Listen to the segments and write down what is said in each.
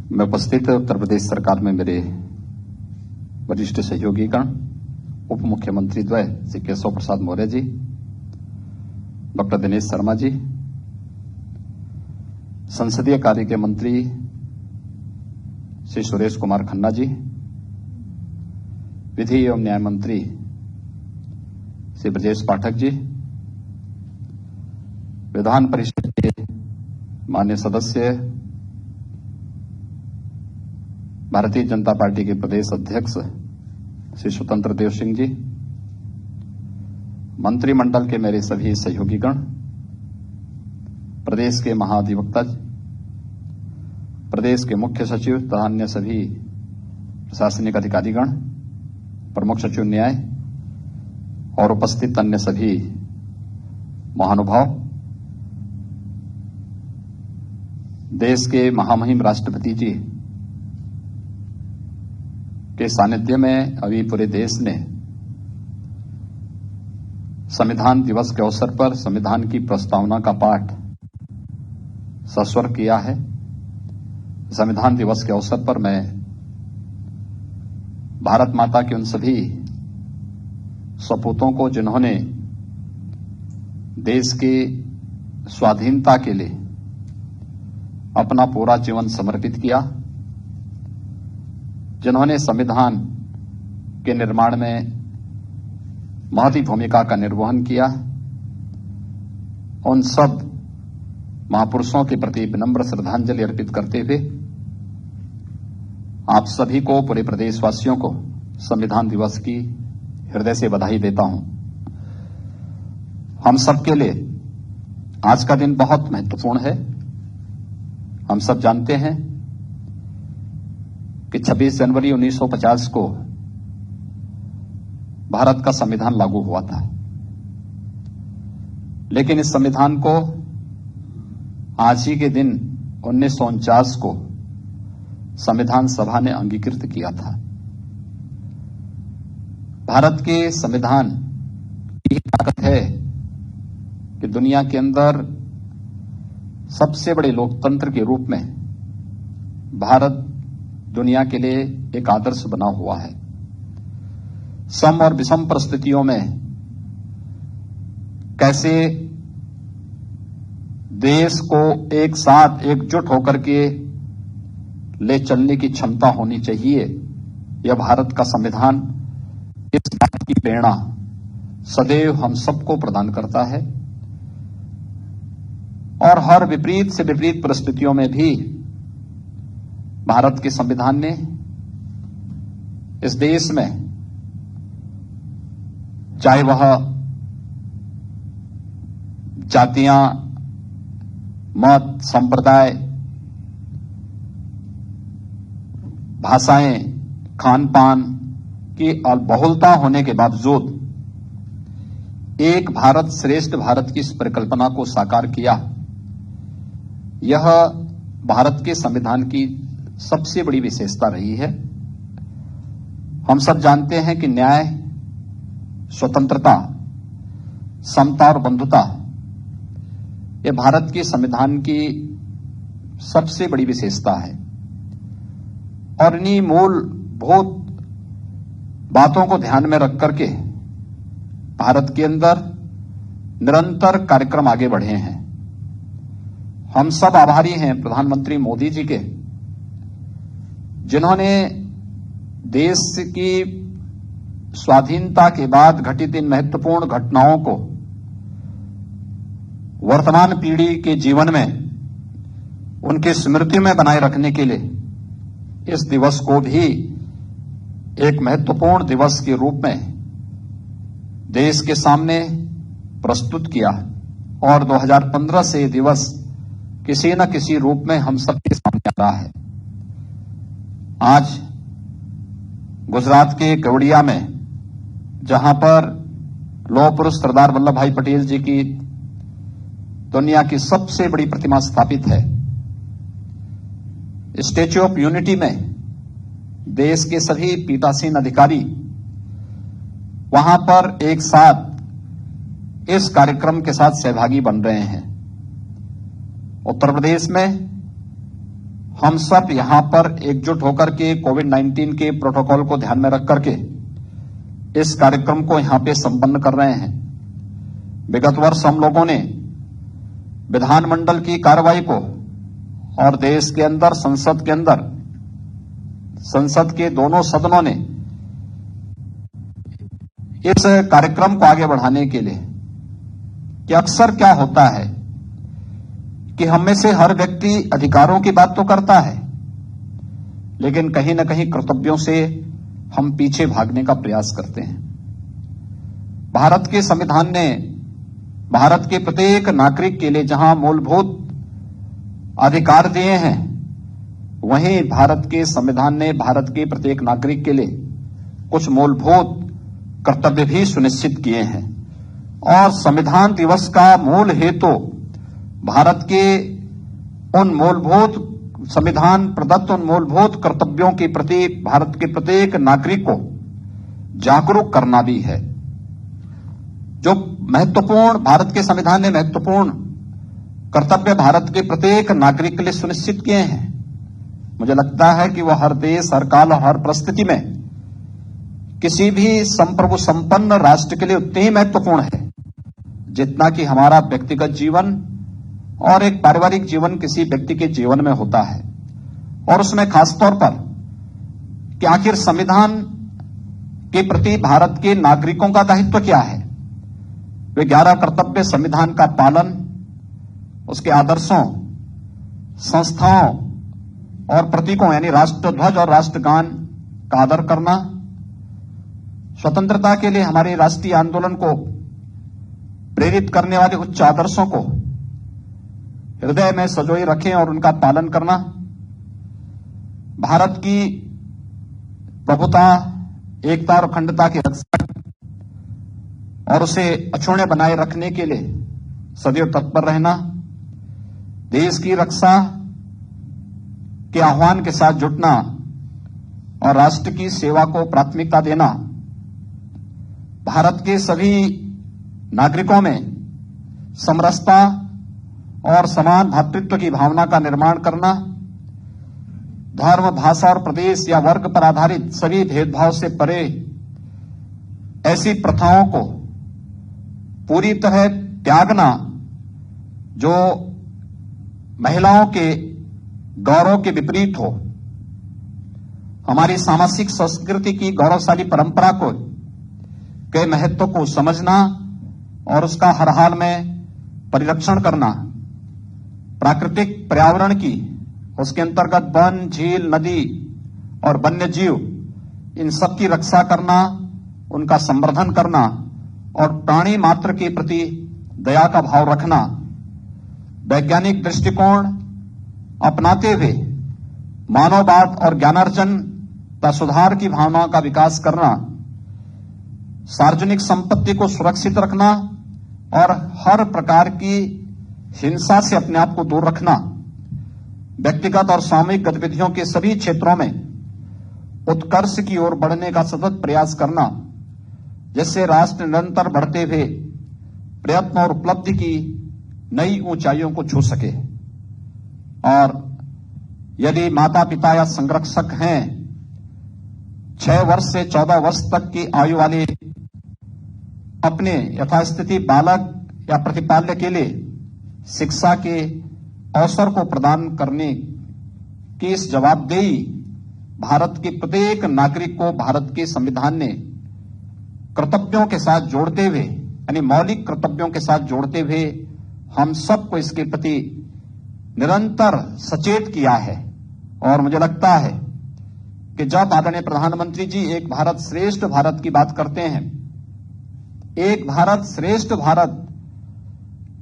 में उपस्थित उत्तर प्रदेश सरकार में मेरे वरिष्ठ सहयोगीगण, उप मुख्यमंत्री द्वय श्री केशव प्रसाद मौर्य जी, डॉक्टर दिनेश शर्मा जी, संसदीय कार्य के मंत्री श्री सुरेश कुमार खन्ना जी, विधि एवं न्याय मंत्री श्री ब्रजेश पाठक जी, विधान परिषद के माननीय सदस्य, भारतीय जनता पार्टी के प्रदेश अध्यक्ष श्री स्वतंत्र देव सिंह जी, मंत्रिमंडल के मेरे सभी सहयोगीगण, प्रदेश के महाधिवक्ता, प्रदेश के मुख्य सचिव तथा अन्य सभी प्रशासनिक अधिकारीगण, प्रमुख सचिव न्याय और उपस्थित अन्य सभी महानुभाव, देश के महामहिम राष्ट्रपति जी के सानिध्य में अभी पूरे देश ने संविधान दिवस के अवसर पर संविधान की प्रस्तावना का पाठ सस्वर किया है। संविधान दिवस के अवसर पर मैं भारत माता के उन सभी सपूतों को जिन्होंने देश के स्वाधीनता के लिए अपना पूरा जीवन समर्पित किया, जिन्होंने संविधान के निर्माण में महती भूमिका का निर्वहन किया, उन सब महापुरुषों के प्रति विनम्र श्रद्धांजलि अर्पित करते हुए आप सभी को, पूरे प्रदेशवासियों को संविधान दिवस की हृदय से बधाई देता हूं। हम सबके लिए आज का दिन बहुत महत्वपूर्ण है। हम सब जानते हैं कि 26 जनवरी 1950 को भारत का संविधान लागू हुआ था, लेकिन इस संविधान को आज ही के दिन 1949 को संविधान सभा ने अंगीकृत किया था। भारत के संविधान की ताकत है कि दुनिया के अंदर सबसे बड़े लोकतंत्र के रूप में भारत दुनिया के लिए एक आदर्श बना हुआ है। सम और विषम परिस्थितियों में कैसे देश को एक साथ एकजुट होकर के ले चलने की क्षमता होनी चाहिए, यह भारत का संविधान इस बात की प्रेरणा सदैव हम सबको प्रदान करता है। और हर विपरीत से विपरीत परिस्थितियों में भी भारत के संविधान ने इस देश में, चाहे वह जातियां, मत, संप्रदाय, भाषाएं, खान पान की बहुलता होने के बावजूद एक भारत श्रेष्ठ भारत की इस परिकल्पना को साकार किया। यह भारत के संविधान की सबसे बड़ी विशेषता रही है। हम सब जानते हैं कि न्याय, स्वतंत्रता, समता और बंधुता यह भारत के संविधान की सबसे बड़ी विशेषता है। और इन्हीं मूलभूत बातों को ध्यान में रख करके भारत के अंदर निरंतर कार्यक्रम आगे बढ़े हैं। हम सब आभारी हैं प्रधानमंत्री मोदी जी के, जिन्होंने देश की स्वाधीनता के बाद घटित इन महत्वपूर्ण घटनाओं को वर्तमान पीढ़ी के जीवन में उनकी स्मृति में बनाए रखने के लिए इस दिवस को भी एक महत्वपूर्ण दिवस के रूप में देश के सामने प्रस्तुत किया। और 2015 से ये दिवस किसी न किसी रूप में हम सबके सामने आ रहा है। आज गुजरात के केवड़िया में, जहां पर लौह पुरुष सरदार वल्लभ भाई पटेल जी की दुनिया की सबसे बड़ी प्रतिमा स्थापित है, स्टैच्यू ऑफ यूनिटी में देश के सभी पीठासीन अधिकारी वहां पर एक साथ इस कार्यक्रम के साथ सहभागी बन रहे हैं। उत्तर प्रदेश में हम सब यहां पर एकजुट होकर के कोविड-19 के प्रोटोकॉल को ध्यान में रख करके इस कार्यक्रम को यहां पे संपन्न कर रहे हैं। विगत वर्ष हम लोगों ने विधानमंडल की कार्रवाई को और देश के अंदर संसद के अंदर संसद के दोनों सदनों ने इस कार्यक्रम को आगे बढ़ाने के लिए कि अक्सर क्या होता है कि हम में से हर व्यक्ति अधिकारों की बात तो करता है, लेकिन कहीं न कहीं कर्तव्यों से हम पीछे भागने का प्रयास करते हैं। भारत के संविधान ने भारत के प्रत्येक नागरिक के लिए जहां मूलभूत अधिकार दिए हैं, वहीं भारत के संविधान ने भारत के प्रत्येक नागरिक के लिए कुछ मूलभूत कर्तव्य भी सुनिश्चित किए हैं। और संविधान दिवस का मूल हेतु भारत के उन मूलभूत संविधान प्रदत्त उन मूलभूत कर्तव्यों के प्रति भारत के प्रत्येक नागरिक को जागरूक करना भी है। जो महत्वपूर्ण भारत के संविधान ने महत्वपूर्ण कर्तव्य भारत के प्रत्येक नागरिक के लिए सुनिश्चित किए हैं, मुझे लगता है कि वह हर देश, हर काल और हर परिस्थिति में किसी भी संप्रभु संपन्न राष्ट्र के लिए उतने ही महत्वपूर्ण है जितना कि हमारा व्यक्तिगत जीवन और एक पारिवारिक जीवन किसी व्यक्ति के जीवन में होता है। और उसमें खासतौर पर कि आखिर संविधान के प्रति भारत के नागरिकों का दायित्व क्या है। वे 11 कर्तव्य संविधान का पालन, उसके आदर्शों, संस्थाओं और प्रतीकों यानी राष्ट्रध्वज और राष्ट्रगान का आदर करना, स्वतंत्रता के लिए हमारे राष्ट्रीय आंदोलन को प्रेरित करने वाले उच्च आदर्शों को हृदय में संजोए रखें और उनका पालन करना, भारत की प्रभुता, एकता और अखंडता की रक्षा और उसे अक्षुण्य बनाए रखने के लिए सदैव तत्पर रहना, देश की रक्षा के आह्वान के साथ जुटना और राष्ट्र की सेवा को प्राथमिकता देना, भारत के सभी नागरिकों में समरसता और समान भातृत्व की भावना का निर्माण करना, धर्म, भाषा और प्रदेश या वर्ग पर आधारित सभी भेदभाव से परे ऐसी प्रथाओं को पूरी तरह त्यागना जो महिलाओं के गौरव के विपरीत हो, हमारी सामाजिक संस्कृति की गौरवशाली परंपरा को के महत्व को समझना और उसका हर हाल में परिरक्षण करना, प्राकृतिक पर्यावरण की, उसके अंतर्गत वन, झील, नदी और वन्य जीव, इन सब की रक्षा करना, उनका संवर्धन करना और प्राणी मात्र के प्रति दया का भाव रखना, वैज्ञानिक दृष्टिकोण अपनाते हुए मानववाद और ज्ञानार्जन तथा सुधार की भावना का विकास करना, सार्वजनिक संपत्ति को सुरक्षित रखना और हर प्रकार की हिंसा से अपने आप को दूर रखना, व्यक्तिगत और सामूहिक गतिविधियों के सभी क्षेत्रों में उत्कर्ष की ओर बढ़ने का सतत प्रयास करना, जिससे राष्ट्र निरंतर बढ़ते हुए प्रयत्न और उपलब्धि की नई ऊंचाइयों को छू सके। और यदि माता पिता या संरक्षक हैं, 6 वर्ष से 14 वर्ष तक की आयु वाले अपने यथास्थिति बालक या प्रतिपाल्य के लिए शिक्षा के अवसर को प्रदान करने की इस जवाबदेही भारत के प्रत्येक नागरिक को भारत के संविधान ने कर्तव्यों के साथ जोड़ते हुए, यानी मौलिक कर्तव्यों के साथ जोड़ते हुए हम सबको इसके प्रति निरंतर सचेत किया है। और मुझे लगता है कि जब आदरणीय प्रधानमंत्री जी एक भारत श्रेष्ठ भारत की बात करते हैं, एक भारत श्रेष्ठ भारत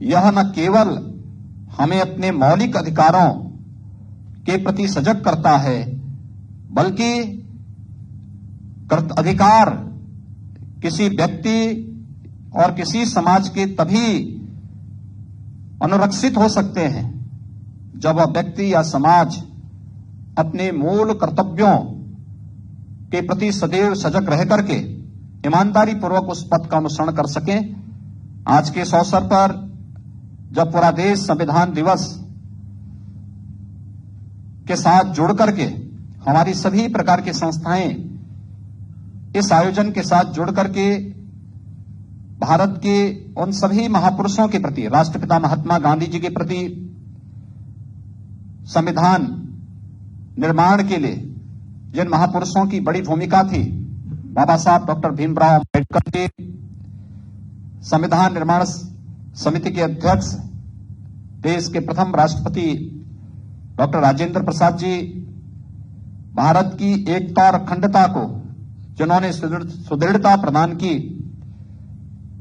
यह न केवल हमें अपने मौलिक अधिकारों के प्रति सजग करता है, बल्कि अधिकार किसी व्यक्ति और किसी समाज के तभी अनुरक्षित हो सकते हैं जब वह व्यक्ति या समाज अपने मूल कर्तव्यों के प्रति सदैव सजग रह करके ईमानदारी पूर्वक उस पथ का अनुसरण कर सकें। आज के इस अवसर पर जब पूरा देश संविधान दिवस के साथ जुड़ करके हमारी सभी प्रकार की संस्थाएं इस आयोजन के साथ जुड़ करके भारत के उन सभी महापुरुषों के प्रति, राष्ट्रपिता महात्मा गांधी जी के प्रति, संविधान निर्माण के लिए जिन महापुरुषों की बड़ी भूमिका थी, बाबा साहब डॉक्टर भीमराव अम्बेडकर जी, संविधान निर्माण समिति के अध्यक्ष, देश के प्रथम राष्ट्रपति डॉक्टर राजेंद्र प्रसाद जी, भारत की एकता और अखंडता को जिन्होंने सुदृढ़ता प्रदान की,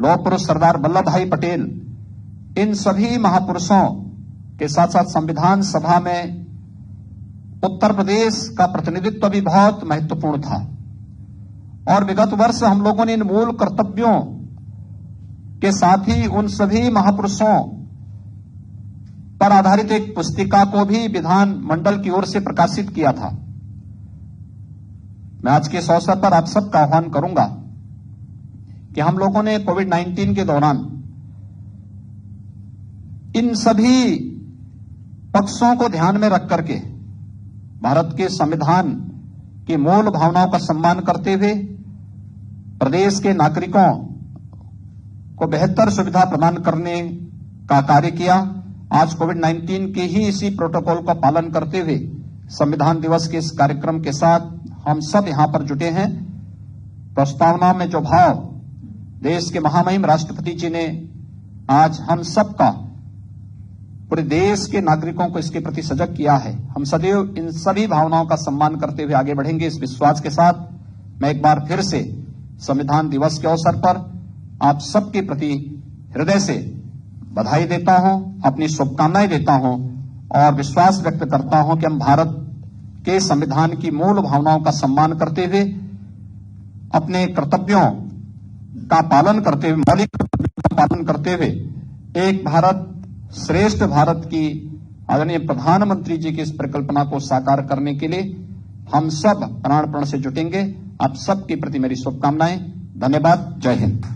लौह पुरुष सरदार वल्लभ भाई पटेल, इन सभी महापुरुषों के साथ साथ संविधान सभा में उत्तर प्रदेश का प्रतिनिधित्व भी बहुत महत्वपूर्ण था। और विगत वर्ष हम लोगों ने इन मूल कर्तव्यों के साथ ही उन सभी महापुरुषों पर आधारित एक पुस्तिका को भी विधान मंडल की ओर से प्रकाशित किया था। मैं आज के इस अवसर पर आप सबका आह्वान करूंगा कि हम लोगों ने कोविड-19 के दौरान इन सभी पक्षों को ध्यान में रख करके भारत के संविधान की मूल भावनाओं का सम्मान करते हुए प्रदेश के नागरिकों को बेहतर सुविधा प्रदान करने का कार्य किया। आज कोविड-19 के ही इसी प्रोटोकॉल का पालन करते हुए संविधान दिवस के इस कार्यक्रम के साथ हम सब यहां पर जुटे हैं। प्रस्तावना में जो भाव देश के महामहिम राष्ट्रपति जी ने आज हम सबका, पूरे देश के नागरिकों को इसके प्रति सजग किया है, हम सदैव इन सभी भावनाओं का सम्मान करते हुए आगे बढ़ेंगे। इस विश्वास के साथ मैं एक बार फिर से संविधान दिवस के अवसर पर आप सबके प्रति हृदय से बधाई देता हूं, अपनी शुभकामनाएं देता हूं और विश्वास व्यक्त करता हूं कि हम भारत के संविधान की मूल भावनाओं का सम्मान करते हुए, अपने कर्तव्यों का पालन करते हुए, मौलिक कर्तव्यों का पालन करते हुए एक भारत श्रेष्ठ भारत की आदरणीय प्रधानमंत्री जी की इस परिकल्पना को साकार करने के लिए हम सब प्राणपण से जुटेंगे। आप सबके प्रति मेरी शुभकामनाएं। धन्यवाद। जय हिंद।